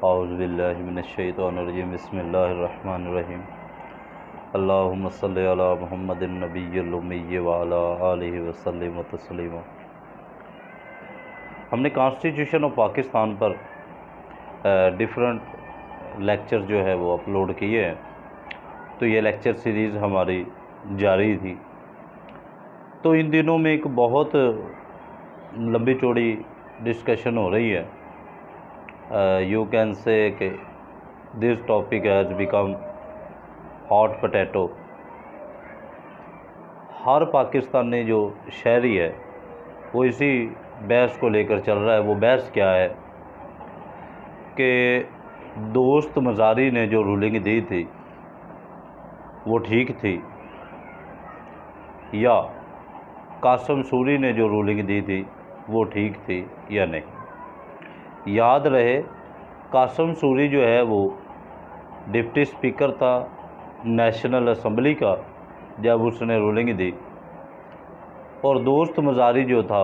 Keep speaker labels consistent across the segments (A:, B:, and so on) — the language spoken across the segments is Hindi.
A: औज़ुबिल्लाहि मिनश्शैतानिर्रजीम बिस्मिल्लाहिर्रहमानिर्रहीम अल्लाहुम्मा सल्लि अला मुहम्मदिन नबिय्यिल उम्मी व अला आलिहि वसल्लिम तस्लीमा। हमने कॉन्स्टिट्यूशन ऑफ पाकिस्तान पर डिफरेंट लेक्चर जो है वो अपलोड किए हैं। तो ये लेक्चर सीरीज़ हमारी जारी थी। तो इन दिनों में एक बहुत लंबी चौड़ी डिस्कशन हो रही है। You can say that this topic has become hot potato. हर पाकिस्तानी जो शहरी है वो इसी बहस को लेकर चल रहा है। वो बहस क्या है कि दोस्त मज़ारी ने जो रूलिंग दी थी वो ठीक थी या कासम सूरी ने जो रूलिंग दी थी वो ठीक थी या नहीं। याद रहे, कासम सूरी जो है वो डिप्टी स्पीकर था नेशनल असम्बली का जब उसने रूलिंग दी, और दोस्त मज़ारी जो था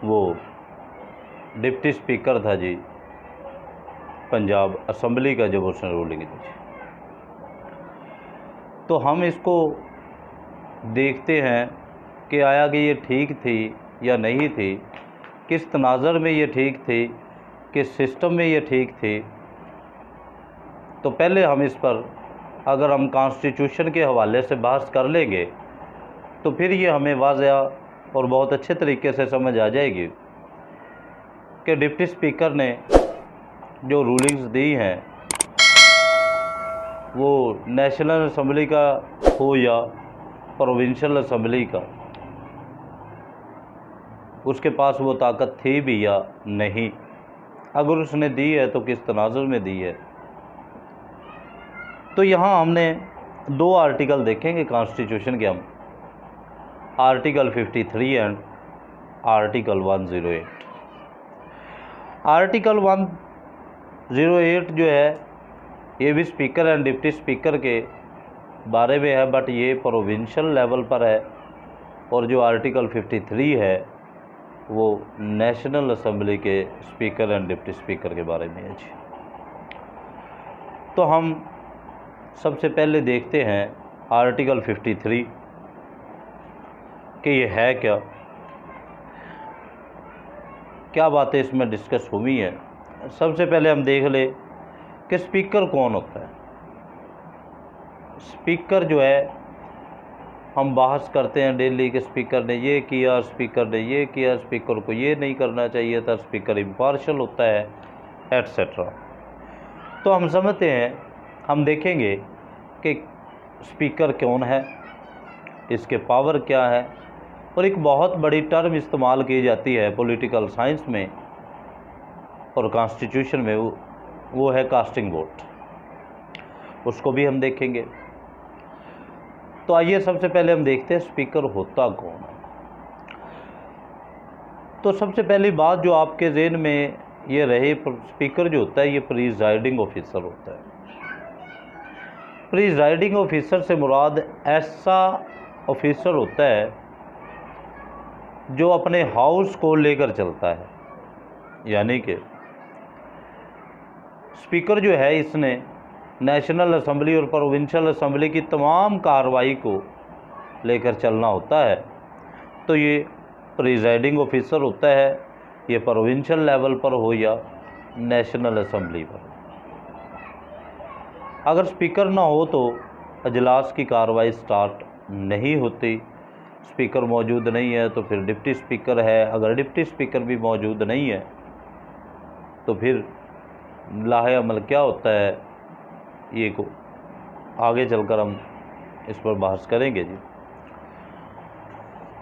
A: वो डिप्टी स्पीकर था जी पंजाब असम्बली का जब उसने रूलिंग दी। तो हम इसको देखते हैं कि आया कि ये ठीक थी या नहीं थी, किस तनाज़र में ये ठीक थी, किस सिस्टम में ये ठीक थी। तो पहले हम इस पर अगर हम कॉन्स्टिट्यूशन के हवाले से बहस कर लेंगे तो फिर ये हमें वाज़ेह और बहुत अच्छे तरीके से समझ आ जाएगी कि डिप्टी स्पीकर ने जो रूलिंग्स दी हैं वो नेशनल असम्बली का हो या प्रोविंशियल असम्बली का, उसके पास वो ताकत थी भी या नहीं। अगर उसने दी है तो किस तनाज़ुर में दी है। तो यहाँ हमने दो आर्टिकल देखेंगे कॉन्स्टिट्यूशन के। हम आर्टिकल 53 एंड आर्टिकल 108। आर्टिकल 108 जो है ये भी स्पीकर एंड डिप्टी स्पीकर के बारे में है, बट ये प्रोविंशियल लेवल पर है। और जो आर्टिकल 53 है वो नेशनल असम्बली के स्पीकर एंड डिप्टी स्पीकर के बारे में है जी। तो हम सबसे पहले देखते हैं आर्टिकल 53 कि ये है क्या, क्या बातें इसमें डिस्कस हुई हैं। सबसे पहले हम देख ले कि स्पीकर कौन होता है। स्पीकर जो है हम बहस करते हैं डेली कि स्पीकर ने ये किया, स्पीकर ने ये किया, स्पीकर को ये नहीं करना चाहिए था, स्पीकर इम्पार्शल होता है, एट्सेट्रा। तो हम समझते हैं, हम देखेंगे कि स्पीकर कौन है, इसके पावर क्या है। और एक बहुत बड़ी टर्म इस्तेमाल की जाती है पॉलिटिकल साइंस में और कॉन्स्टिट्यूशन में, वो है कास्टिंग वोट। उसको भी हम देखेंगे। तो आइए सबसे पहले हम देखते हैं स्पीकर होता कौन है। तो सबसे पहली बात जो आपके ज़हन में ये रहे, स्पीकर जो होता है ये प्रिजाइडिंग ऑफिसर होता है। प्रिजाइडिंग ऑफिसर से मुराद ऐसा ऑफिसर होता है जो अपने हाउस को लेकर चलता है। यानी कि स्पीकर जो है इसने नेशनल असम्बली और प्रोविंशियल असम्बली की तमाम कार्रवाई को लेकर चलना होता है। तो ये प्रिजाइडिंग ऑफिसर होता है, ये प्रोविंशियल लेवल पर हो या नेशनल असम्बली पर। अगर स्पीकर ना हो तो अजलास की कार्रवाई स्टार्ट नहीं होती। स्पीकर मौजूद नहीं है तो फिर डिप्टी स्पीकर है, अगर डिप्टी स्पीकर भी मौजूद नहीं है तो फिर लाहे अमल क्या होता है, ये को आगे चलकर हम इस पर बहस करेंगे जी।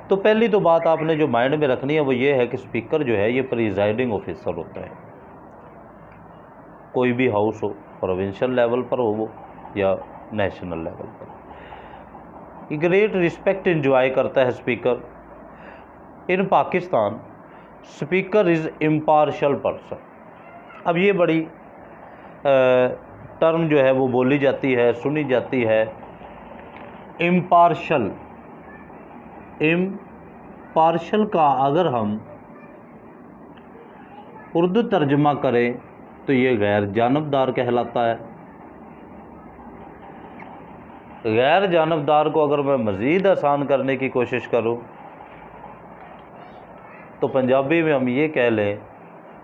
A: तो पहली तो बात आपने जो माइंड में रखनी है वो ये है कि स्पीकर जो है ये प्रिजाइडिंग ऑफिसर होता है। कोई भी हाउस हो, प्रोविंशियल लेवल पर हो वो या नेशनल लेवल पर, ग्रेट रिस्पेक्ट इंजॉय करता है speaker. In Pakistan speaker is impartial person. अब ये बड़ी टर्म जो है वो बोली जाती है, सुनी जाती है, इम्पार्शल। इम्पार्शल का अगर हम उर्दू तर्जमा करें तो ये गैर जानबदार कहलाता है। गैर जानबदार को अगर मैं मज़ीद आसान करने की कोशिश करूं तो पंजाबी में हम ये कह लें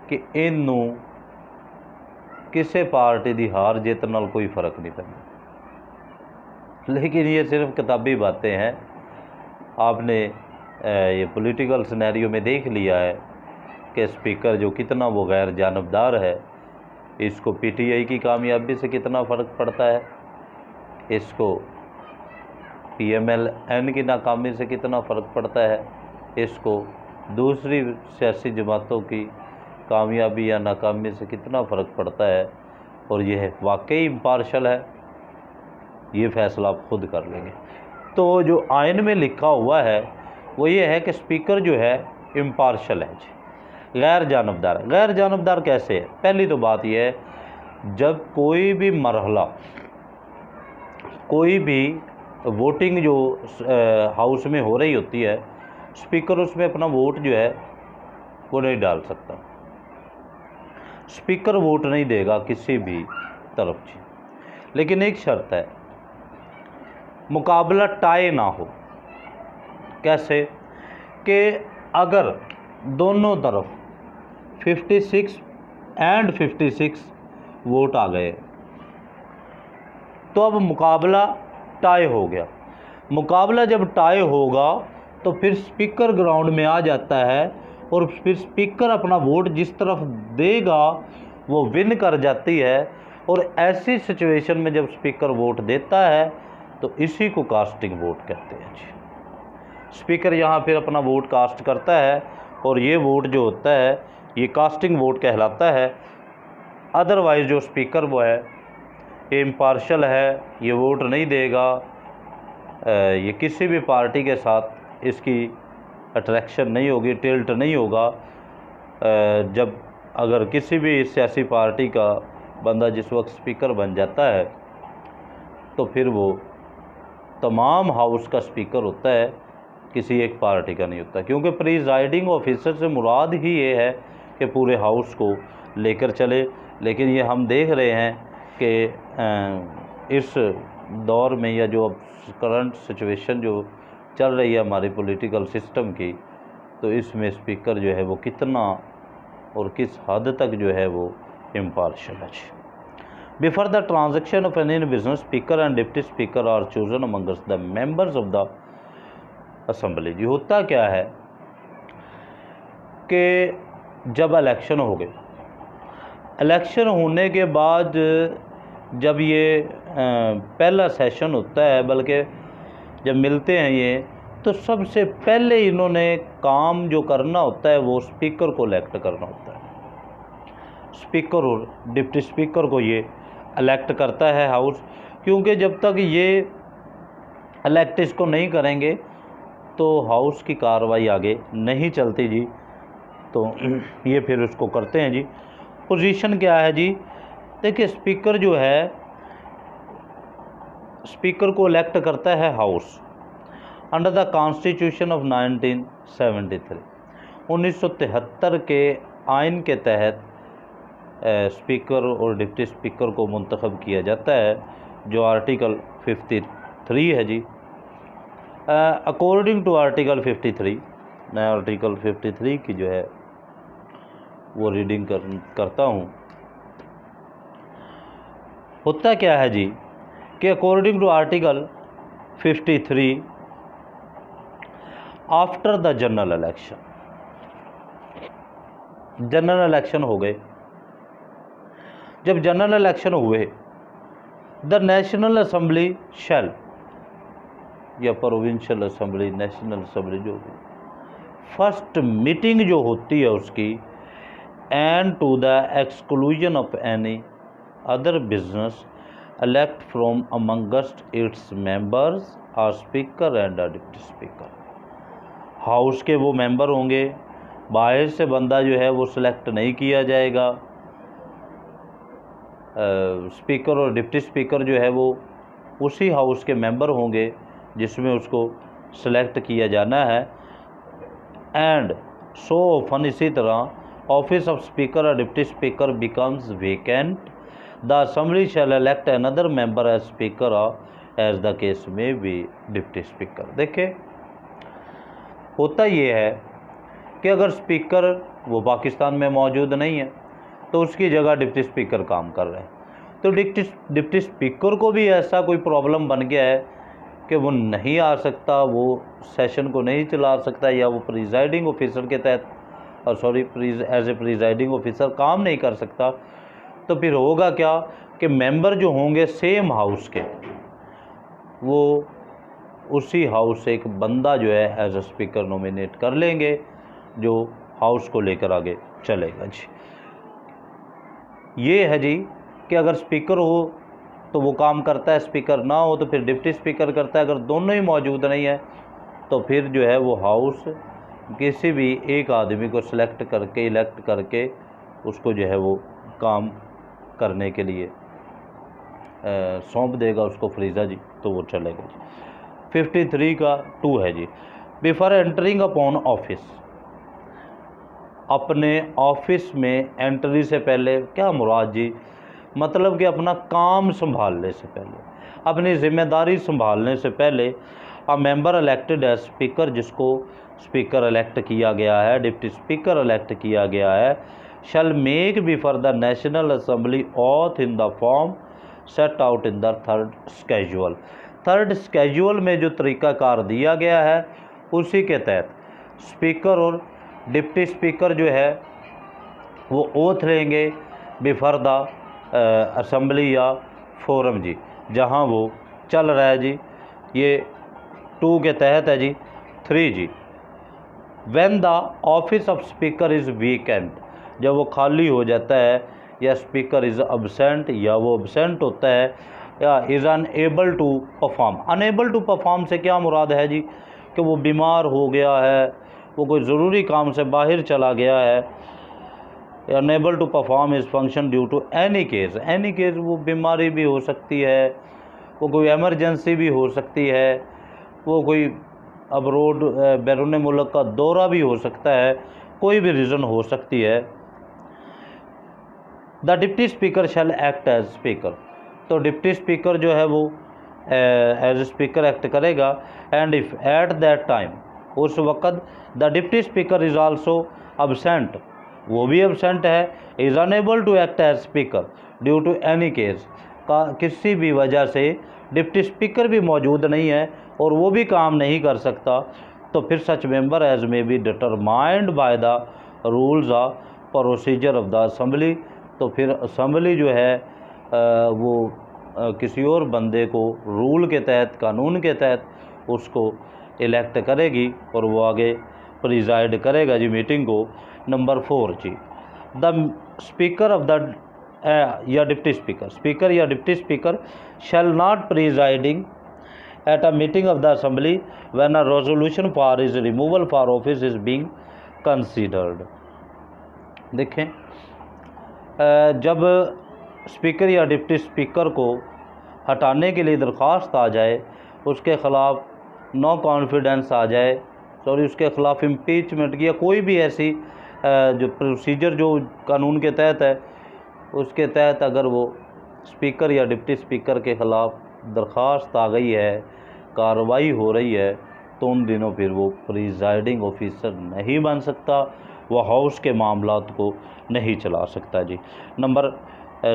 A: कि इनू किसी पार्टी की हार जित नाल कोई फ़र्क नहीं पैंदा। लेकिन ये सिर्फ किताबी बातें हैं। आपने ये पॉलिटिकल सिनेरियो में देख लिया है कि स्पीकर जो कितना वो गैर जानबदार है, इसको पीटीआई की कामयाबी से कितना फ़र्क पड़ता है, इसको पीएमएल-एन की नाकामी से कितना फ़र्क पड़ता है, इसको दूसरी सियासी जमातों की कामयाबी या नाकामी से कितना फ़र्क पड़ता है, और यह वाकई इम्पार्शल है, ये फ़ैसला आप खुद कर लेंगे। तो जो आइन में लिखा हुआ है वो ये है कि स्पीकर जो है इम्पार्शल है जी, गैर जानबदार। गैर जानबदार कैसे है? पहली तो बात यह है, जब कोई भी मरहला, कोई भी वोटिंग जो हाउस में हो रही होती है, स्पीकर उसमें अपना वोट जो है वो नहीं डाल सकता। स्पीकर वोट नहीं देगा किसी भी तरफ जी। लेकिन एक शर्त है, मुकाबला टाई ना हो। कैसे? कि अगर दोनों तरफ 56 एंड 56 वोट आ गए तो अब मुकाबला टाई हो गया। मुकाबला जब टाई होगा तो फिर स्पीकर ग्राउंड में आ जाता है और फिर स्पीकर अपना वोट जिस तरफ देगा वो विन कर जाती है। और ऐसी सिचुएशन में जब स्पीकर वोट देता है तो इसी को कास्टिंग वोट कहते हैं जी। स्पीकर यहाँ फिर अपना वोट कास्ट करता है और ये वोट जो होता है ये कास्टिंग वोट कहलाता है। अदरवाइज़ जो स्पीकर वो है ये इम्पार्शल है, ये वोट नहीं देगा, ये किसी भी पार्टी के साथ इसकी अट्रैक्शन नहीं होगी, टिल्ट नहीं होगा। जब अगर किसी भी सियासी पार्टी का बंदा जिस वक्त स्पीकर बन जाता है तो फिर वो तमाम हाउस का स्पीकर होता है, किसी एक पार्टी का नहीं होता। क्योंकि प्रिजाइडिंग ऑफिसर से मुराद ही ये है कि पूरे हाउस को लेकर चले। लेकिन ये हम देख रहे हैं कि इस दौर में या जो अब करंट सिचुएशन जो चल रही है हमारे पॉलिटिकल सिस्टम की, तो इसमें स्पीकर जो है वो कितना और किस हद तक जो है वो इम्पार्शल है। Before the transaction of any business, speaker and deputy speaker are chosen amongst the members of the assembly. जी होता क्या है कि जब इलेक्शन हो गए, इलेक्शन होने के बाद जब ये पहला सेशन होता है, बल्कि जब मिलते हैं ये, तो सबसे पहले इन्होंने काम जो करना होता है वो स्पीकर को इलेक्ट करना होता है। स्पीकर और डिप्टी स्पीकर को ये इलेक्ट करता है हाउस। क्योंकि जब तक ये इलेक्ट इसको नहीं करेंगे तो हाउस की कार्रवाई आगे नहीं चलती जी। तो ये फिर उसको करते हैं जी। पोजीशन क्या है जी? देखिए, स्पीकर जो है, स्पीकर को इलेक्ट करता है house under the constitution of 1973। 1973 के आइन के तहत स्पीकर और डिप्टी स्पीकर को मुंतखब किया जाता है, जो आर्टिकल 53 है जी। अकॉर्डिंग टू आर्टिकल 53, मैं आर्टिकल 53 की जो है वो रीडिंग करता हूँ। होता क्या है जी कि according to article 53, after the general election, general election हो गए। जब जनरल इलेक्शन हुए, द नेशनल असेंबली शैल, या प्रोविंशियल असेंबली, नेशनल असेंबली, जो भी फर्स्ट मीटिंग जो होती है उसकी, and to the exclusion of any other business elect from amongst its members are speaker and a deputy speaker। House के वो मेंबर होंगे, बाहर से बंदा जो है वो सिलेक्ट नहीं किया जाएगा। स्पीकर और डिप्टी स्पीकर जो है वो उसी हाउस के मेंबर होंगे जिसमें उसको सिलेक्ट किया जाना है। एंड सो ऑफन, इसी तरह office of speaker or deputy speaker becomes vacant, the assembly shall elect another member as speaker or as the case may be deputy speaker। देखिए होता ये है कि अगर स्पीकर वो पाकिस्तान में मौजूद नहीं है तो उसकी जगह डिप्टी स्पीकर काम कर रहे हैं, तो डिप्टी स्पीकर को भी ऐसा कोई प्रॉब्लम बन गया है कि वो नहीं आ सकता, वो सेशन को नहीं चला सकता, या वो प्रिजाइडिंग ऑफिसर के तहत एज ए प्रिजाइडिंग ऑफिसर काम नहीं कर सकता, तो फिर होगा क्या कि मेंबर जो होंगे सेम हाउस के, वो उसी हाउस से एक बंदा जो है एज ए स्पीकर नॉमिनेट कर लेंगे जो हाउस को लेकर आगे चलेगा जी। ये है जी कि अगर स्पीकर हो तो वो काम करता है, स्पीकर ना हो तो फिर डिप्टी स्पीकर करता है। अगर दोनों ही मौजूद नहीं है तो फिर जो है वो हाउस किसी भी एक आदमी को इलेक्ट करके उसको जो है वो काम करने के लिए सौंप देगा उसको फ्रीज़ा जी, तो वो चलेगा जी। 53 का 2 है जी, बिफोर एंटरिंग अपॉन ऑफिस, अपने ऑफिस में एंट्री से पहले क्या मुराद जी, मतलब कि अपना काम संभालने से पहले, अपनी जिम्मेदारी संभालने से पहले a member elected as speaker, जिसको स्पीकर इलेक्ट किया गया है, डिप्टी स्पीकर इलेक्ट किया गया है, shall make before the national assembly oath in the form set out in the third schedule. Third schedule में जो तरीक़ाकार दिया गया है उसी के तहत स्पीकर और डिप्टी स्पीकर जो है वो ओथ लेंगे बिफोर द असेंबली या फोरम जी, जहां वो चल रहा है जी। ये 2 के तहत है जी। 3 जी, when the office of speaker is vacant, जब वो खाली हो जाता है, या स्पीकर इज़ अब्सेंट, या वो अब्सेंट होता है, या is unable to perform. Unable to perform से क्या मुराद है जी कि वो बीमार हो गया है, वो कोई ज़रूरी काम से बाहर चला गया है। अनएबल टू परफॉर्म इस function due to any case, any case वो बीमारी भी हो सकती है, वो कोई एमरजेंसी भी हो सकती है, वो कोई अब्रोड बैरून मुल्क का दौरा भी हो सकता है, कोई भी रीज़न हो सकती है। The deputy speaker shall act as speaker, तो डिप्टी स्पीकर जो है वो एज स्पीकर एक्ट करेगा। And if at that time, उस वक़्त the deputy speaker is also absent, वो भी एबसेंट है, is unable to act as speaker due to any case, का किसी भी वजह से डिप्टी स्पीकर भी मौजूद नहीं है और वो भी काम नहीं कर सकता, तो फिर such member as may be determined by the rules of procedure of the assembly, तो फिर असेंबली जो है वो किसी और बंदे को रूल के तहत, कानून के तहत उसको इलेक्ट करेगी और वो आगे प्रिजाइड करेगा जी मीटिंग को। नंबर 4 जी, द स्पीकर ऑफ द या डिप्टी स्पीकर, स्पीकर या deputy speaker shall not presiding at a meeting of the assembly when a resolution for is removal for office is being considered. देखें, जब स्पीकर या डिप्टी स्पीकर को हटाने के लिए दरख्वास्त आ जाए, उसके ख़िलाफ़ नो कॉन्फिडेंस आ जाए, सॉरी उसके ख़िलाफ़ इम्पीचमेंट या कोई भी ऐसी जो प्रोसीजर जो कानून के तहत है उसके तहत अगर वो स्पीकर या डिप्टी स्पीकर के ख़िलाफ़ दरख्वास्त आ गई है, कार्रवाई हो रही है, तो उन दिनों फिर वो प्रिजाइडिंग ऑफिसर नहीं बन सकता, वह हाउस के मामलात को नहीं चला सकता जी। नंबर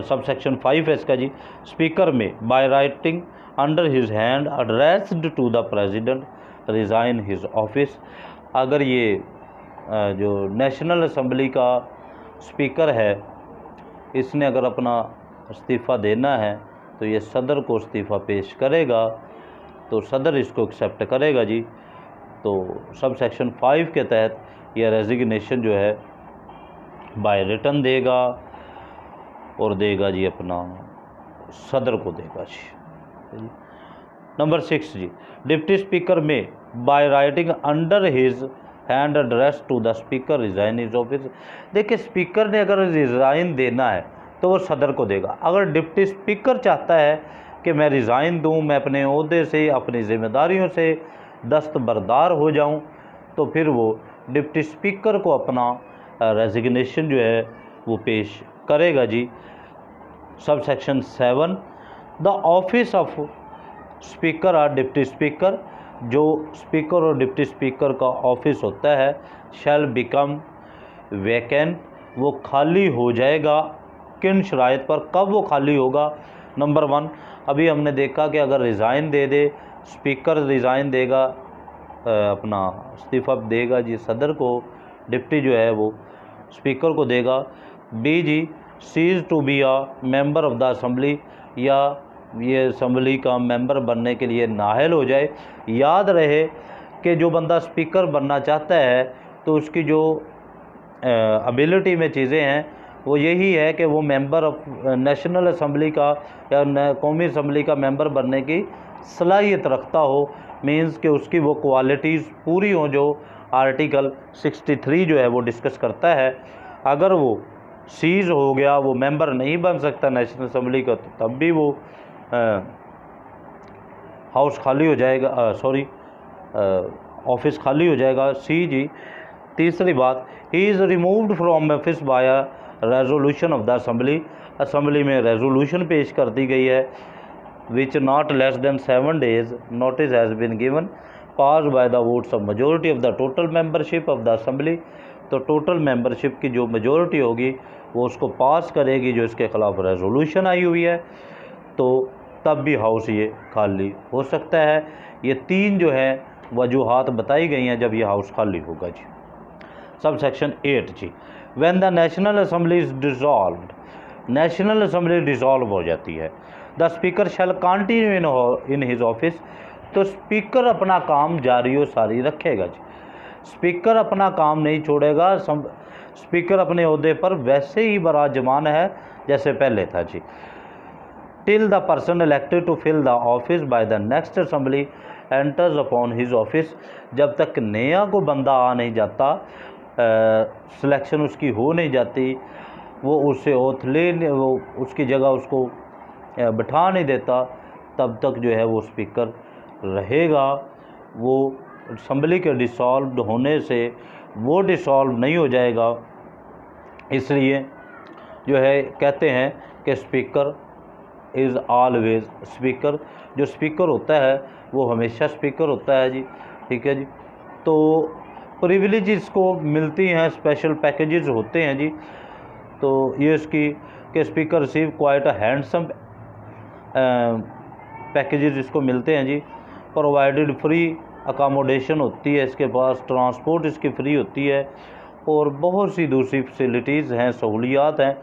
A: सबसेक्शन 5 है इसका जी, speaker may by writing under his hand addressed to the president resign his office. अगर ये जो नेशनल असम्बली का स्पीकर है, इसने अगर अपना इस्तीफ़ा देना है तो ये सदर को इस्तीफ़ा पेश करेगा, तो सदर इसको एक्सेप्ट करेगा जी। तो सब सेक्शन 5 के तहत यह रेजिग्नेशन जो है बाय रिटन देगा और देगा जी अपना सदर को देगा जी। नंबर 6 जी, deputy speaker may by writing under his hand address to the speaker resign his office. देखिए, स्पीकर ने अगर रिज़ाइन देना है तो वो सदर को देगा। अगर डिप्टी स्पीकर चाहता है कि मैं रिज़ाइन दूं, मैं अपने ओहदे से, अपनी ज़िम्मेदारियों से दस्तबरदार हो जाऊं, तो फिर वो डिप्टी स्पीकर को अपना रेजिग्नेशन जो है वो पेश करेगा जी। Sub section 7, the office of speaker और डिप्टी स्पीकर, जो स्पीकर और डिप्टी स्पीकर का ऑफिस होता है, शैल बिकम वैकेंट, वो खाली हो जाएगा। किन शराइत पर, कब वो खाली होगा? नंबर 1, अभी हमने देखा कि अगर रिज़ाइन दे दे, स्पीकर रिज़ाइन देगा, अपना इस्तीफ़ा देगा जी सदर को, डिप्टी जो है वो स्पीकर को देगा। बी जी, cease to be a member of the assembly, या ये असम्बली का मेंबर बनने के लिए नाअहल हो जाए। याद रहे कि जो बंदा स्पीकर बनना चाहता है तो उसकी जो एबिलिटी में चीज़ें हैं वो यही है कि वो मेंबर ऑफ नेशनल असम्बली का या कौमी असम्बली का मेंबर बनने की सलाहियत रखता हो। मींस कि उसकी वो क्वालिटीज़ पूरी हों जो आर्टिकल 63 जो है वो डिस्कस करता है। अगर वो सीज हो गया, वो मेंबर नहीं बन सकता नेशनल असम्बली का, तो तब भी वो हाउस खाली हो जाएगा, ऑफिस खाली हो जाएगा। सी जी, तीसरी बात, he is removed from office by resolution of the assembly, assembly में रेजोल्यूशन पेश कर दी गई है, which not less than 7 days notice has been given, pass by the votes of majority of the total membership of the assembly. तो टोटल मेंबरशिप की जो मेजोरिटी होगी वो उसको पास करेगी जो इसके ख़िलाफ़ रेजोल्यूशन आई हुई है, तो तब भी हाउस ये खाली हो सकता है। ये 3 जो है वजूहात बताई गई हैं जब ये हाउस खाली होगा जी। सब सेक्शन 8 जी, when the national assembly is dissolved, national assembly dissolve हो जाती है, the speaker shall continue in his office, तो स्पीकर अपना काम जारी व सारी रखेगा जी। स्पीकर अपना काम नहीं छोड़ेगा, स्पीकर अपने ओहदे पर वैसे ही बराजमान है जैसे पहले था जी। Till the person elected to fill the office by the next assembly enters upon his office, जब तक नया को बंदा आ नहीं जाता, सिलेक्शन उसकी हो नहीं जाती, वो उससे ओथ ले, वो उसकी जगह उसको बिठा नहीं देता, तब तक जो है वो स्पीकर रहेगा। वो असम्बली के डिसॉल्व होने से वो डिसॉल्व नहीं हो जाएगा, इसलिए जो है कहते हैं कि स्पीकर इज़ ऑलवेज स्पीकर, जो स्पीकर होता है वो हमेशा स्पीकर होता है जी। ठीक है जी। तो प्रिविलेज इसको मिलती हैं, स्पेशल पैकेजेस होते हैं जी। तो ये इसकी कि speaker receive quite a handsome packages इसको मिलते हैं जी। प्रोवाइडेड फ्री अकामोडेशन होती है इसके पास, ट्रांसपोर्ट इसकी फ्री होती है, और बहुत सी दूसरी फैसिलिटीज़ हैं, सहूलियात हैं।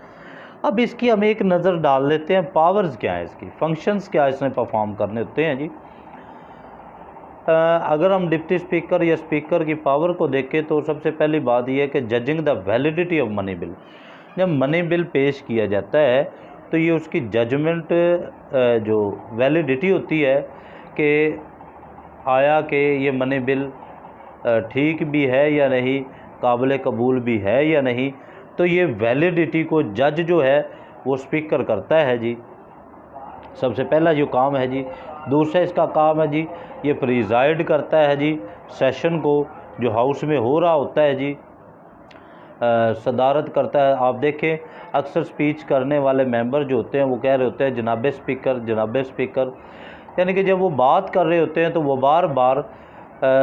A: अब इसकी हम एक नज़र डाल लेते हैं, पावर्स क्या हैं इसकी, फंक्शंस क्या इसने परफॉर्म करने होते हैं जी। अगर हम डिप्टी स्पीकर या स्पीकर की पावर को देखें तो सबसे पहली बात यह है कि judging the validity of money bill, जब मनी बिल पेश किया जाता है तो ये उसकी जजमेंट जो वैलिडिटी होती है कि आया कि ये मनी बिल ठीक भी है या नहीं, काबिल कबूल भी है या नहीं, तो ये वैलिडिटी को जज जो है वो स्पीकर करता है जी। सबसे पहला जो काम है जी। दूसरा इसका काम है जी, ये प्रिजाइड करता है जी सेशन को, जो हाउस में हो रहा होता है जी, सदारत करता है। आप देखें अक्सर स्पीच करने वाले मेंबर जो होते हैं वो कह रहे होते हैं जनाब स्पीकर, जनाब स्पीकर, यानी कि जब वो बात कर रहे होते हैं तो वो बार बार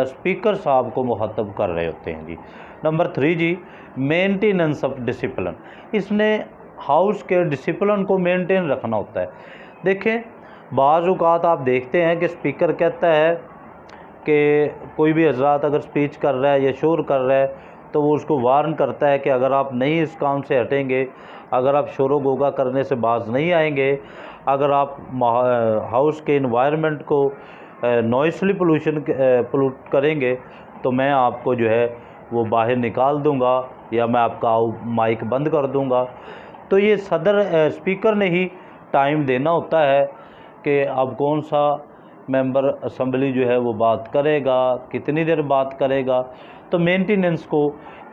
A: स्पीकर साहब को मुखातब कर रहे होते हैं जी। नंबर 3 जी, मेंटेनेंस ऑफ डिसिप्लिन, इसने हाउस के डिसिप्लिन को मेंटेन रखना होता है। देखें बाज़ औक़ात आप देखते हैं कि स्पीकर कहता है कि कोई भी हज़रात अगर स्पीच कर रहा है या शोर कर रहा है तो वो उसको वार्न करता है कि अगर आप नहीं इस काम से हटेंगे, अगर आप शोर गोगा करने से बाज नहीं आएंगे, अगर आप हाउस के इन्वायरमेंट को नॉइसली पोल्यूट करेंगे तो मैं आपको जो है वो बाहर निकाल दूंगा या मैं आपका माइक बंद कर दूंगा। तो ये सदर स्पीकर ने ही टाइम देना होता है कि अब कौन सा मेंबर असम्बली जो है वो बात करेगा, कितनी देर बात करेगा। तो मेंटेनेंस को,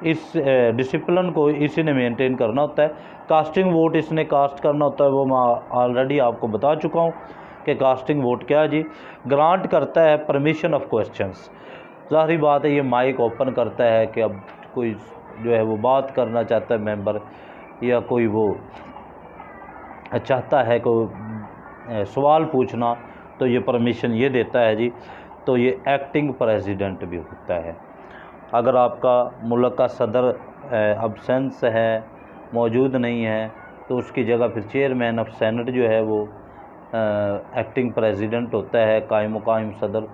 A: इस डिसिप्लिन को इसी ने मेंटेन करना होता है। कास्टिंग वोट इसने कास्ट करना होता है, वो मैं ऑलरेडी आपको बता चुका हूँ कि कास्टिंग वोट क्या है जी। ग्रांट करता है परमिशन ऑफ क्वेश्चंस, ज़ाहिर बात है ये माइक ओपन करता है कि अब कोई जो है वो बात करना चाहता है मेंबर, या कोई वो चाहता है कोई सवाल पूछना, तो ये परमिशन ये देता है जी। तो ये एक्टिंग प्रेसिडेंट भी होता है। अगर आपका मुल्क का सदर अब्सेंस है, मौजूद नहीं है, तो उसकी जगह फिर चेयरमैन ऑफ सेनेट जो है वो एक्टिंग प्रेसिडेंट होता है, कायम मुकायम सदर।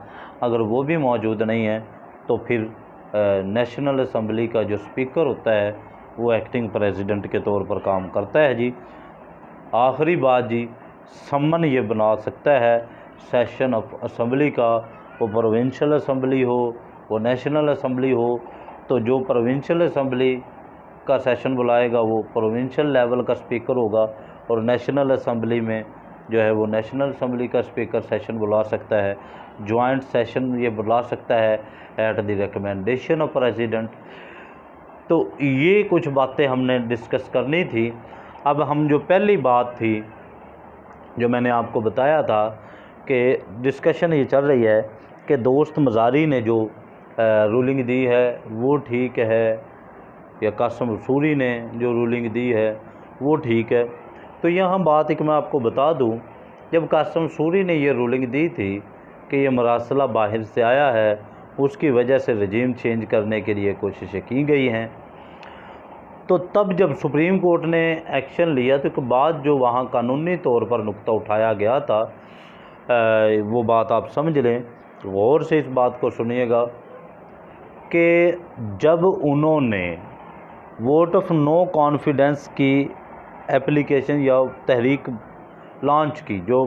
A: अगर वो भी मौजूद नहीं है तो फिर नेशनल असम्बली का जो स्पीकर होता है वो एक्टिंग प्रेसिडेंट के तौर पर काम करता है जी। आखिरी बात जी, सम्मन ये बना सकता है सेशन ऑफ असम्बली का, वो प्रोविंशियल असम्बली हो, वो नेशनल असम्बली हो। तो जो प्रोविंशियल असम्बली का सेशन बुलाएगा वो प्रोविंशियल लेवल का स्पीकर होगा, और नेशनल असम्बली में जो है वो नेशनल असम्बली का स्पीकर सेशन बुला सकता है। जॉइंट सेशन ये बुला सकता है at the recommendation of president. तो ये कुछ बातें हमने डिस्कस करनी थी। अब हम जो पहली बात थी जो मैंने आपको बताया था कि डिस्कशन ये चल रही है कि दोस्त मज़ारी ने जो रूलिंग दी है वो ठीक है, या कासिम सूरी ने जो रूलिंग दी है वो ठीक है। तो यहाँ बात एक मैं आपको बता दूँ, जब कासिम सूरी ने ये रूलिंग दी थी कि ये मरासला बाहर से आया है, उसकी वजह से रजीम चेंज करने के लिए कोशिशें की गई हैं, तो तब जब सुप्रीम कोर्ट ने एक्शन लिया तो एक बात जो वहाँ कानूनी तौर पर नुक्ता उठाया गया था, वो बात आप समझ लें, गौर से इस बात को सुनिएगा कि जब उन्होंने वोट ऑफ नो कॉन्फिडेंस की एप्लीकेशन या तहरीक लॉन्च की, जो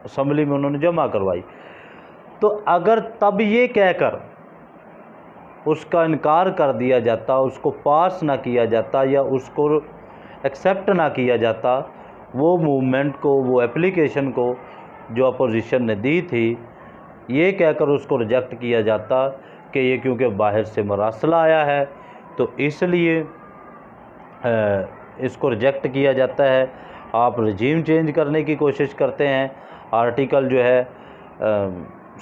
A: असम्बली में उन्होंने जमा करवाई, तो अगर तब ये कहकर उसका इनकार कर दिया जाता, उसको पास ना किया जाता या उसको एक्सेप्ट ना किया जाता, वो मूवमेंट को, वो एप्लीकेशन को जो अपोजिशन ने दी थी, ये कहकर उसको रिजेक्ट किया जाता कि ये क्योंकि बाहर से मरासला आया है तो इसलिए इसको रिजेक्ट किया जाता है। आप रजीम चेंज करने की कोशिश करते हैं, आर्टिकल जो है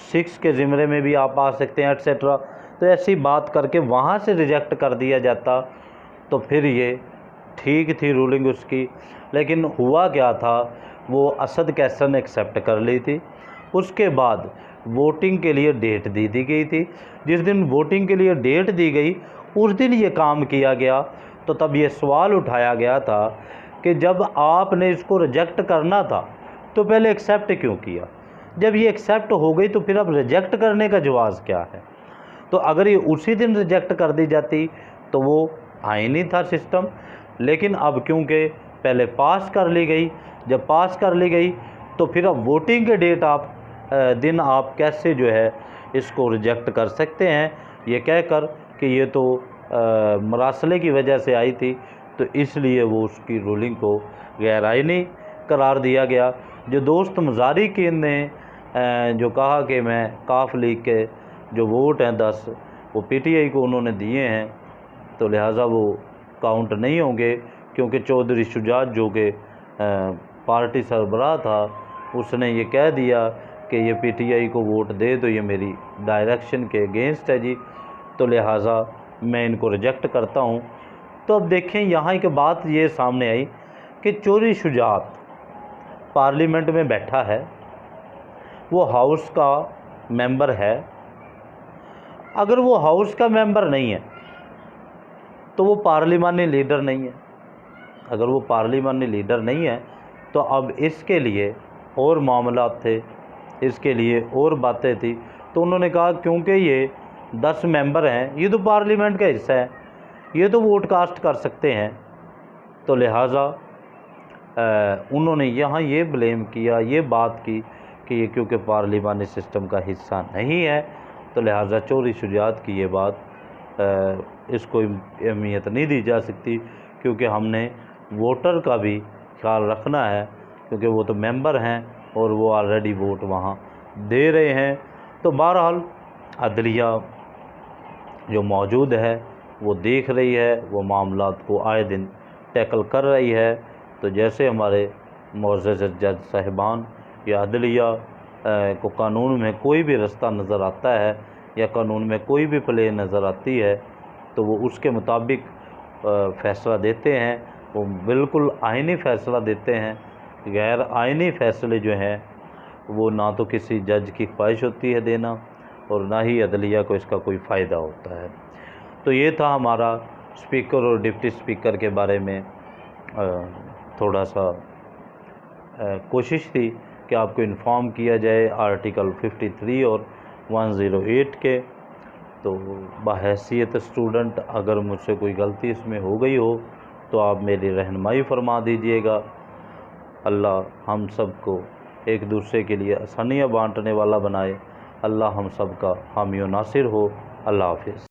A: 6 के ज़िमरे में भी आप आ सकते हैं एट्सेट्रा। तो ऐसी बात करके वहाँ से रिजेक्ट कर दिया जाता तो फिर ये ठीक थी रूलिंग उसकी। लेकिन हुआ क्या था, वो असद कैसर ने एक्सेप्ट कर ली थी। उसके बाद वोटिंग के लिए डेट दी गई थी। जिस दिन वोटिंग के लिए डेट दी गई उस दिन ये काम किया गया। तो तब ये सवाल उठाया गया था कि जब आपने इसको रिजेक्ट करना था तो पहले एक्सेप्ट क्यों किया? जब ये एक्सेप्ट हो गई तो फिर अब रिजेक्ट करने का जवाज़ क्या है? तो अगर ये उसी दिन रिजेक्ट कर दी जाती तो वो आईनी था सिस्टम। लेकिन अब क्योंकि पहले पास कर ली गई, जब पास कर ली गई तो फिर अब वोटिंग के डेट दिन आप कैसे जो है इसको रिजेक्ट कर सकते हैं, ये कहकर कि ये तो मरासले की वजह से आई थी, तो इसलिए वो उसकी रूलिंग को गैर आईनी करार दिया गया। जो दोस्त मज़ारी की ने जो कहा कि मैं काफ लीग के जो वोट हैं 10 वो पीटीआई को उन्होंने दिए हैं, तो लिहाजा वो काउंट नहीं होंगे, क्योंकि चौधरी शुजात जो कि पार्टी सरबराह था उसने ये कह दिया कि ये पीटीआई को वोट दे तो ये मेरी डायरेक्शन के अगेंस्ट है जी, तो लिहाजा मैं इनको रिजेक्ट करता हूँ। तो अब देखें यहाँ एक बात ये सामने आई कि चौधरी शुजात पार्लियामेंट में बैठा है, वो हाउस का मेंबर है। अगर वो हाउस का मेंबर नहीं है तो वो पार्लिमानी लीडर नहीं है। अगर वो पार्लिमानी लीडर नहीं है तो अब इसके लिए और मामला थे, इसके लिए और बातें थी। तो उन्होंने कहा क्योंकि ये 10 मेंबर हैं, ये तो पार्लियामेंट का हिस्सा है, ये तो वोट कास्ट कर सकते हैं, तो लिहाजा उन्होंने यहाँ ये ब्लेम किया, ये बात की कि ये क्योंकि पार्लिमानी सिस्टम का हिस्सा नहीं है, तो लिहाजा चौधरी शुजात की ये बात इसको अहमियत नहीं दी जा सकती, क्योंकि हमने वोटर का भी ख्याल रखना है, क्योंकि वो तो मेंबर हैं और वो ऑलरेडी वोट वहाँ दे रहे हैं। तो बहरहाल अदलिया जो मौजूद है वो देख रही है, वो मामलात को आए दिन टैकल कर रही है। तो जैसे हमारे मुअज़्ज़ज़ जज साहिबान या अदलिया को कानून में कोई भी रास्ता नज़र आता है या कानून में कोई भी प्ले नज़र आती है तो वो उसके मुताबिक फ़ैसला देते हैं वो बिल्कुल आईनी फ़ैसला देते हैं। गैर आईनी फ़ैसले जो हैं वो ना तो किसी जज की ख्वाहिश होती है देना और ना ही अदलिया को इसका कोई फ़ायदा होता है। तो ये था हमारा स्पीकर और डिप्टी स्पीकर के बारे में थोड़ा सा कोशिश थी कि आपको इन्फॉर्म किया जाए आर्टिकल 53 और 108 के। तो बहैसियत स्टूडेंट अगर मुझसे कोई गलती इसमें हो गई हो तो आप मेरी रहनुमाई फरमा दीजिएगा। अल्लाह हम सब को एक दूसरे के लिए आसानियाँ बांटने वाला बनाए। अल्लाह हम सब का हामी व नासिर हो। अल्लाह हाफिज़।